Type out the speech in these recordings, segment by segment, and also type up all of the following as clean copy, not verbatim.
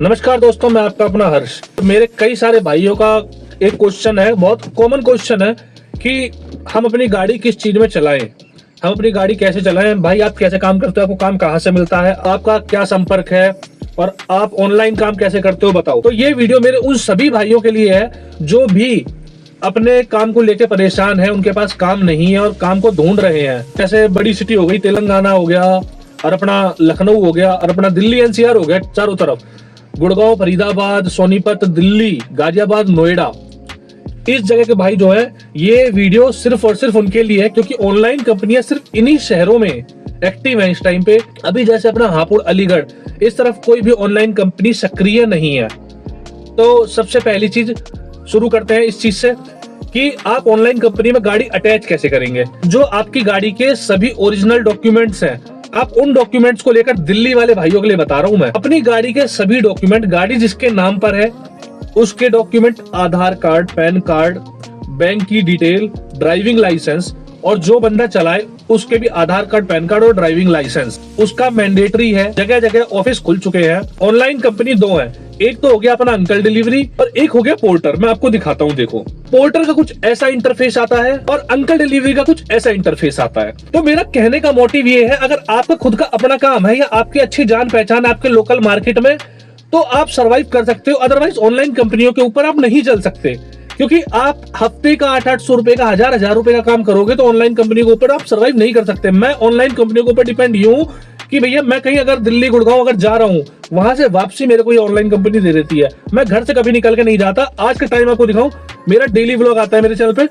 नमस्कार दोस्तों, मैं आपका अपना हर्ष। मेरे कई सारे भाइयों का एक क्वेश्चन है, बहुत कॉमन क्वेश्चन है कि हम अपनी गाड़ी किस चीज में चलाएं, हम अपनी गाड़ी कैसे चलाएं। भाई आप कैसे काम करते हो, आपको काम कहाँ से मिलता है, आपका क्या संपर्क है और आप ऑनलाइन काम कैसे करते हो बताओ। तो ये वीडियो मेरे उन सभी भाइयों के लिए है जो भी अपने काम को लेके परेशान है, उनके पास काम नहीं है और काम को ढूंढ रहे हैं। जैसे बड़ी सिटी हो गई, तेलंगाना हो गया और अपना लखनऊ हो गया और अपना दिल्ली एनसीआर हो गया, चारों तरफ गुड़गांव, फरीदाबाद, सोनीपत, दिल्ली, गाजियाबाद, नोएडा, इस जगह के भाई जो है ये वीडियो सिर्फ और सिर्फ उनके लिए है, क्योंकि ऑनलाइन कंपनियां सिर्फ इन्हीं शहरों में एक्टिव हैं इस टाइम पे। अभी जैसे अपना हापुड़, अलीगढ़, इस तरफ कोई भी ऑनलाइन कंपनी सक्रिय नहीं है। तो सबसे पहली चीज शुरू करते हैं इस चीज से कि आप ऑनलाइन कंपनी में गाड़ी अटैच कैसे करेंगे। जो आपकी गाड़ी के सभी ओरिजिनल डॉक्यूमेंट्स हैं, आप उन डॉक्यूमेंट्स को लेकर, दिल्ली वाले भाइयों के लिए बता रहा हूं मैं, अपनी गाड़ी के सभी डॉक्यूमेंट, गाड़ी जिसके नाम पर है उसके डॉक्यूमेंट, आधार कार्ड, पैन कार्ड, बैंक की डिटेल, ड्राइविंग लाइसेंस, और जो बंदा चलाए उसके भी आधार कार्ड, पैन कार्ड और ड्राइविंग लाइसेंस उसका मैंडेटरी है। जगह जगह ऑफिस खुल चुके हैं। ऑनलाइन कंपनी दो है, एक तो हो गया अपना अंकल डिलीवरी और एक हो गया पोर्टर। मैं आपको दिखाता हूँ, देखो पोर्टर का कुछ ऐसा इंटरफेस आता है और अंकल डिलीवरी का कुछ ऐसा इंटरफेस आता है। तो मेरा कहने का मोटिव ये है, अगर आपका खुद का अपना काम है या आपकी अच्छी जान पहचान आपके लोकल मार्केट में, तो आप सरवाइव कर सकते हो। अदरवाइज ऑनलाइन कंपनियों के ऊपर आप नहीं चल सकते, क्योंकि आप हफ्ते का 800-800 रुपए का, 1000-1000 रुपए का काम करोगे तो ऑनलाइन कंपनी के ऊपर आप सरवाइव नहीं कर सकते। मैं ऑनलाइन कंपनियों के ऊपर डिपेंड यूं कि भैया मैं कहीं अगर दिल्ली, गुड़गांव अगर जा रहा हूं, वहां से वापसी मेरे को ये ऑनलाइन कंपनी दे देती है। मैं घर से कभी निकल के नहीं जाता। आज के टाइम आपको दिखाऊं, मेरा डेली व्लॉग आता है मेरे चैनल पे,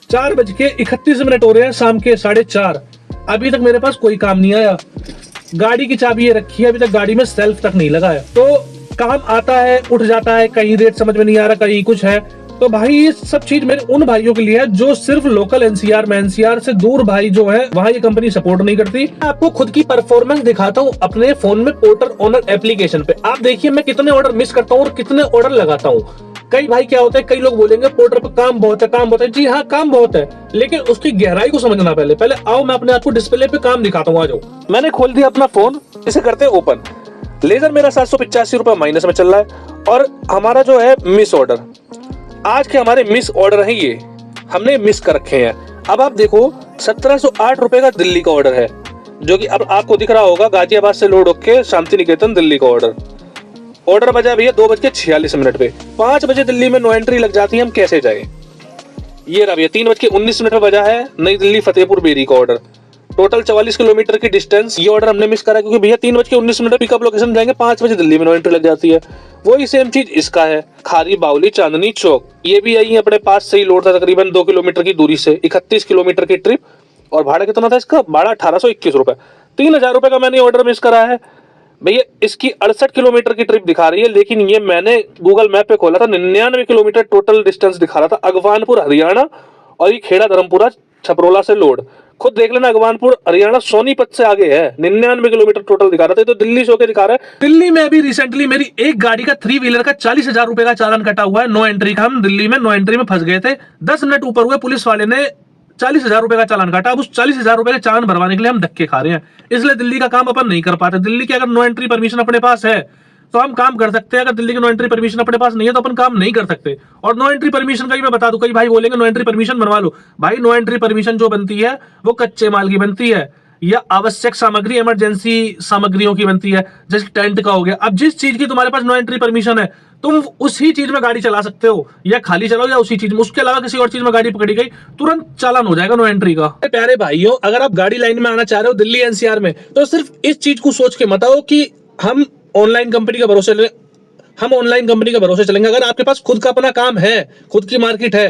4:31 हो रहे हैं, शाम के 4:30। अभी तक मेरे पास कोई काम नहीं आया। गाड़ी की चाबी ये रखी है, अभी तक गाड़ी में सेल्फ तक नहीं लगा है। तो काम आता है, उठ जाता है, कहीं रेट समझ में नहीं आ रहा, कहीं कुछ है। तो भाई ये सब चीज मेरे उन भाइयों के लिए है जो सिर्फ लोकल एनसीआर में, एनसीआर से दूर भाई जो है, वहां ये कंपनी सपोर्ट नहीं करती। आपको खुद की परफॉर्मेंस दिखाता हूँ अपने फोन में पोर्टर ओनर एप्लीकेशन पे। आप देखिए मैं कितने ऑर्डर मिस करता हूँ और कितने ऑर्डर लगाता हूँ। कई भाई क्या होता है, कई लोग बोलेंगे पोर्टर पे काम बहुत है, काम बहुत है। जी हाँ, काम बहुत है, लेकिन उसकी गहराई को समझना पहले आओ मैं अपने आपको डिस्प्ले पे काम दिखाता हूँ। आ जाओ, मैंने खोल दिया अपना फोन, इसे करते हैं ओपन। लेजर मेरा 785 रुपए माइनस में चल रहा है और हमारा जो है मिस ऑर्डर, आज के हमारे मिस ऑर्डर हैं, ये हमने मिस कर रखे हैं। अब आप देखो 1708 रुपए का दिल्ली का ऑर्डर है, जो कि अब आपको दिख रहा होगा, गाजियाबाद से लोड होके शांति निकेतन दिल्ली का ऑर्डर बजा भैया 2:46 पे। 5 बजे दिल्ली में नो एंट्री लग जाती है, हम कैसे जाए। ये रहा भैया 3:19 पे बजा है नई दिल्ली फतेहपुर बेरी का ऑर्डर, टोटल 44 किलोमीटर की डिस्टेंस। ये ऑर्डर हमने मिस करा क्योंकि भैया 3:19 पिकअप लोकेशन जाएंगे, 5 बजे दिल्ली में नो एंट्री लग जाती है। वही सेम चीज इसका है, खारी बावली चांदनी चौक, ये भी यही अपने पास से ही लोड था, तकरीबन 2 किलोमीटर की दूरी से, 31 किलोमीटर की ट्रिप। और भाड़ा कितना था इसका, भाड़ा 1821 रुपए। 3000 रुपए का मैंने ऑर्डर मिस करा है भैया। इसकी 68 किलोमीटर की ट्रिप दिखा रही है, लेकिन ये मैंने गूगल मैप पे खोला था, 99 किलोमीटर टोटल डिस्टेंस दिखा रहा था। अगवानपुर हरियाणा और ये खेड़ा धर्मपुरा छपरोला से लोड, खुद देख लेना, अगवानपुर हरियाणा सोनीपत से आगे है। 99 किलोमीटर टोटल दिखा रहा था, तो दिल्ली से होकर दिखा रहा है। दिल्ली में अभी रिसेंटली मेरी एक गाड़ी का 3 व्हीलर का 40,000 रुपए का चालान कटा हुआ है, नो एंट्री का। हम दिल्ली में नो एंट्री में फंस गए थे, 10 मिनट ऊपर हुए, पुलिस वाले ने 40,000 रुपए का चालान काटा। अब उस 40,000 रुपए का चालान भरवाने के लिए हम धक्के खा रहे हैं, इसलिए दिल्ली का काम अपन नहीं कर पाते। दिल्ली की अगर नो एंट्री परमिशन अपने पास है तो हम काम कर सकते हैं, अगर दिल्ली की नो एंट्री परमिशन अपने पास नहीं है तो अपन काम नहीं कर सकते। और नो एंट्री परमिशन का ही मैं बता दूं, कई भाई बोलेंगे नो एंट्री परमिशन बनवा लो। भाई नो एंट्री परमिशन जो बनती है वो कच्चे माल की बनती है या आवश्यक सामग्री, इमरजेंसी सामग्रियों की बनती है, जैसे टेंट का हो गया। अब जिस चीज की तुम्हारे पास नो एंट्री परमिशन है, तुम उसी चीज में गाड़ी चला सकते हो, या खाली चलाओ या उसी चीज में। उसके अलावा किसी और चीज में गाड़ी पकड़ी गई, तुरंत चालान हो जाएगा नो एंट्री का। प्यारे भाइयों, अगर आप गाड़ी लाइन में आना चाह रहे हो दिल्ली एनसीआर में, तो सिर्फ इस चीज को सोच के मत आओ कि हम ऑनलाइन कंपनी का भरोसे हम ऑनलाइन कंपनी के भरोसे चलेंगे। अगर आपके पास खुद का अपना काम है, खुद की मार्केट है,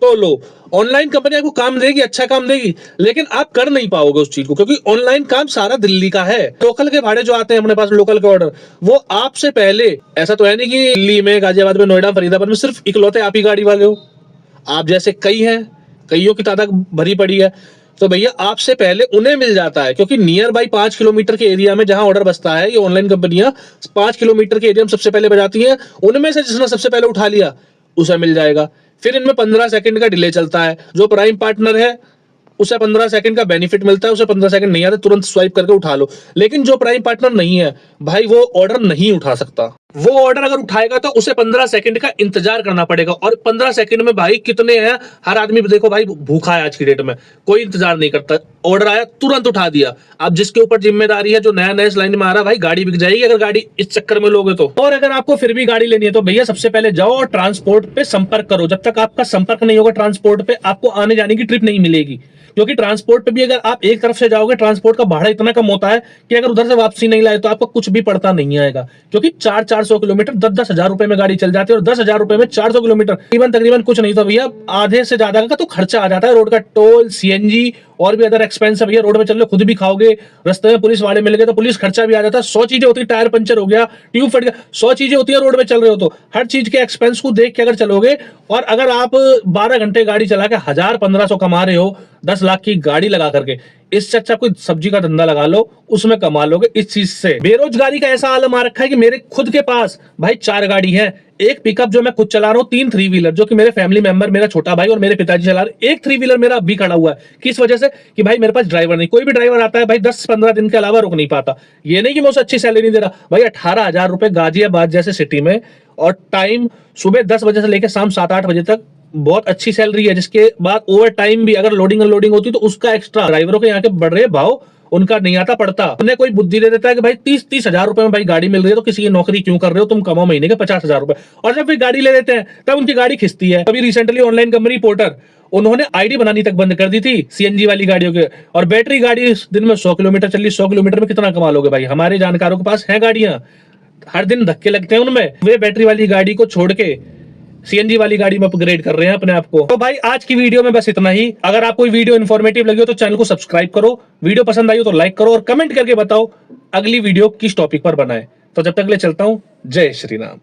तो लो। ऑनलाइन कंपनी आपको काम देगी, अच्छा काम देगी, लेकिन आप कर नहीं पाओगे उस चीज को, क्योंकि ऑनलाइन काम सारा दिल्ली का है। लोकल के भाड़े जो आते हैं अपने पास, लोकल के ऑर्डर, वो आपसे पहले, ऐसा तो है नहीं कि दिल्ली में, गाजियाबाद में, नोएडा, फरीदाबाद में सिर्फ इकलौते आप ही गाड़ी वाले हो। आप जैसे कई हैं, कईयों की तादाद भरी पड़ी है, तो भैया आपसे पहले उन्हें मिल जाता है, क्योंकि नियर बाई 5 किलोमीटर के एरिया में जहां ऑर्डर बसता है, ये ऑनलाइन कंपनियां 5 किलोमीटर के एरिया में सबसे पहले बजाती हैं। उनमें से जिसने सबसे पहले उठा लिया उसे मिल जाएगा। फिर इनमें 15 सेकंड का डिले चलता है। जो प्राइम पार्टनर है उसे 15 सेकंड का बेनिफिट मिलता है, उसे 15 सेकंड नहीं आते, तुरंत स्वाइप करके उठा लो। लेकिन जो प्राइम पार्टनर नहीं है भाई, वो ऑर्डर नहीं उठा सकता। वो ऑर्डर अगर उठाएगा तो उसे 15 सेकंड का इंतजार करना पड़ेगा, और 15 सेकंड में भाई कितने हैं, हर आदमी देखो भाई भूखा है आज की डेट में, कोई इंतजार नहीं करता, ऑर्डर आया तुरंत उठा दिया। अब जिसके ऊपर जिम्मेदारी है, जो नया नया इस लाइन में आ रहा है, भाई गाड़ी बिक जाएगी अगर गाड़ी इस चक्कर में लोगे तो। और अगर आपको फिर भी गाड़ी लेनी है तो भैया सबसे पहले जाओ और ट्रांसपोर्ट पे संपर्क करो। जब तक आपका संपर्क नहीं होगा ट्रांसपोर्ट पे, आपको आने जाने की ट्रिप नहीं मिलेगी, क्योंकि ट्रांसपोर्ट पे भी अगर आप एक तरफ से जाओगे, ट्रांसपोर्ट का भाड़ा इतना कम होता है कि अगर उधर से वापसी नहीं लाए तो आपको कुछ भी पड़ता नहीं आएगा, क्योंकि 400 किलोमीटर 10-10 हजार रुपए में गाड़ी चल जाती है, और 10 हजार रुपए में 400 किलोमीटर तकरीबन कुछ नहीं तो भैया आधे से ज्यादा का तो खर्चा आ जाता है। रोड का टोल, सीएनजी और भी अदर एक्सपेंस है भैया, रोड में चल रहे खुद भी खाओगे, रास्ते में पुलिस वाले मिल गए तो पुलिस खर्चा भी आ जाता है। 100 चीजें होती है, टायर पंचर हो गया, ट्यूब फट गया, 100 चीजें होती है रोड में चल रहे हो तो। हर चीज के एक्सपेंस को देख के अगर चलोगे, और अगर आप 12 घंटे गाड़ी चला के 1000-1500 कमा रहे हो 10 लाख की गाड़ी लगा करके, इससे अच्छा कोई सब्जी का धंधा लगा लो, उसमें कमा लोगे इस चीज से। बेरोजगारी का ऐसा आलम आ रखा है कि मेरे खुद के पास भाई 4 गाड़ी है, एक पिकअप जो मैं खुद चला रहा हूं, 3 3 व्हीलर जो कि मेरे फैमिली मेंबर, मेरा छोटा भाई और मेरे पिताजी चला रहे, एक 3 व्हीलर मेरा अभी खड़ा हुआ है। किस वजह से? कि भाई मेरे पास ड्राइवर नहीं, कोई भी ड्राइवर आता है भाई 10-15 दिन के अलावा रुक नहीं पाता। ये नहीं कि मैं उसे अच्छी सैलरी नहीं दे रहा भाई, 18,000 रुपए गाजियाबाद जैसे सिटी में, और टाइम सुबह 10 बजे से लेकर शाम 7-8 बजे तक, बहुत अच्छी सैलरी है। जिसके बाद ओवर टाइम भी अगर लोडिंग अनलोडिंग होती तो उसका एक्स्ट्रा। ड्राइवरों के यहाँ के बढ़ रहे भाव उनका नहीं आता पड़ता। उन्हें कोई बुद्धि दे देता है कि भाई 30-30 हजार रुपए में भाई गाड़ी मिल रही है तो किसी की नौकरी क्यों कर रहे हो, तुम कमाओ महीने के 50,000 रुपए। और जब वे गाड़ी ले लेते हैं तब उनकी गाड़ी खिंचती है। अभी रिसेंटली ऑनलाइन कंपनी पोर्टर, उन्होंने आईडी बनानी तक बंद कर दी थी सीएनजी वाली गाड़ियों के, और बैटरी गाड़ी दिन में 100 किलोमीटर चली, 100 किलोमीटर में कितना कमा लोगे भाई। हमारे जानकारों के पास है गाड़ियां, हर दिन धक्के लगते हैं उनमें, वे बैटरी वाली गाड़ी को छोड़ के सीएनजी वाली गाड़ी में अपग्रेड कर रहे हैं अपने आप को। तो भाई आज की वीडियो में बस इतना ही। अगर आपको वीडियो इन्फॉर्मेटिव लगी हो तो चैनल को सब्सक्राइब करो, वीडियो पसंद आई हो तो लाइक करो, और कमेंट करके बताओ अगली वीडियो किस टॉपिक पर बनाए। तो जब तक ले चलता हूं, जय श्री राम।